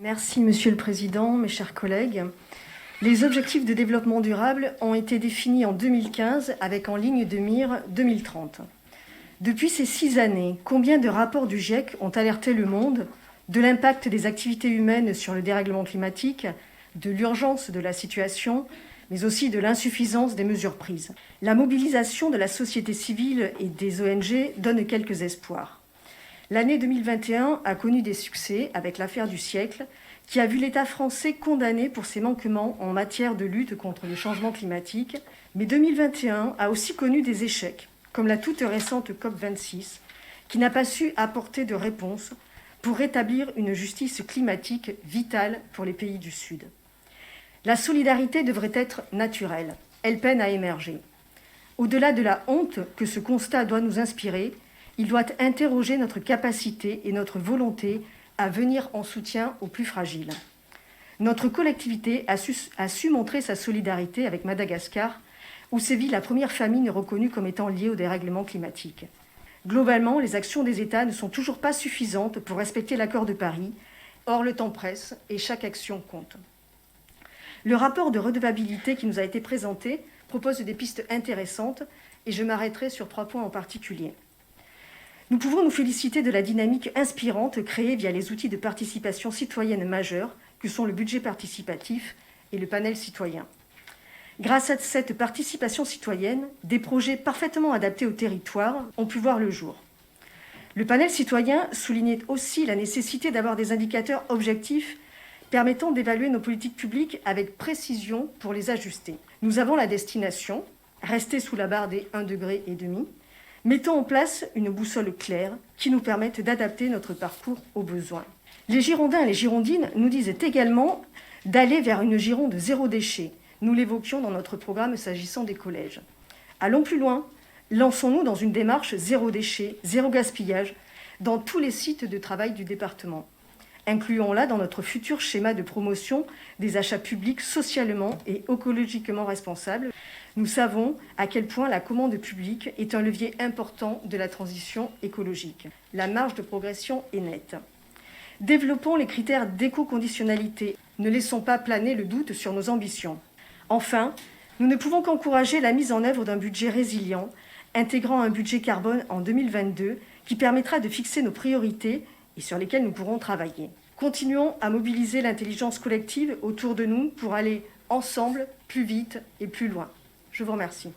Merci Monsieur le Président, mes chers collègues. Les objectifs de développement durable ont été définis en 2015 avec en ligne de mire 2030. Depuis ces 6 années, combien de rapports du GIEC ont alerté le monde de l'impact des activités humaines sur le dérèglement climatique, de l'urgence de la situation, mais aussi de l'insuffisance des mesures prises. La mobilisation de la société civile et des ONG donne quelques espoirs. L'année 2021 a connu des succès avec l'affaire du siècle, qui a vu l'État français condamné pour ses manquements en matière de lutte contre le changement climatique. Mais 2021 a aussi connu des échecs, comme la toute récente COP26, qui n'a pas su apporter de réponse pour rétablir une justice climatique vitale pour les pays du Sud. La solidarité devrait être naturelle. Elle peine à émerger. Au-delà de la honte que ce constat doit nous inspirer, il doit interroger notre capacité et notre volonté à venir en soutien aux plus fragiles. Notre collectivité a su montrer sa solidarité avec Madagascar, où sévit la première famine reconnue comme étant liée au dérèglement climatique. Globalement, les actions des États ne sont toujours pas suffisantes pour respecter l'accord de Paris. Or, le temps presse et chaque action compte. Le rapport de redevabilité qui nous a été présenté propose des pistes intéressantes et je m'arrêterai sur 3 points en particulier. Nous pouvons nous féliciter de la dynamique inspirante créée via les outils de participation citoyenne majeurs que sont le budget participatif et le panel citoyen. Grâce à cette participation citoyenne, des projets parfaitement adaptés au territoire ont pu voir le jour. Le panel citoyen soulignait aussi la nécessité d'avoir des indicateurs objectifs permettant d'évaluer nos politiques publiques avec précision pour les ajuster. Nous avons la destination, rester sous la barre des 1,5 degré. Mettons en place une boussole claire qui nous permette d'adapter notre parcours aux besoins. Les Girondins et les Girondines nous disaient également d'aller vers une Gironde zéro déchet. Nous l'évoquions dans notre programme s'agissant des collèges. Allons plus loin. Lançons-nous dans une démarche zéro déchet, zéro gaspillage dans tous les sites de travail du département. Incluons-la dans notre futur schéma de promotion des achats publics socialement et écologiquement responsables. Nous savons à quel point la commande publique est un levier important de la transition écologique. La marge de progression est nette. Développons les critères d'éco-conditionnalité. Ne laissons pas planer le doute sur nos ambitions. Enfin, nous ne pouvons qu'encourager la mise en œuvre d'un budget résilient, intégrant un budget carbone en 2022 qui permettra de fixer nos priorités et sur lesquelles nous pourrons travailler. Continuons à mobiliser l'intelligence collective autour de nous pour aller ensemble plus vite et plus loin. Je vous remercie.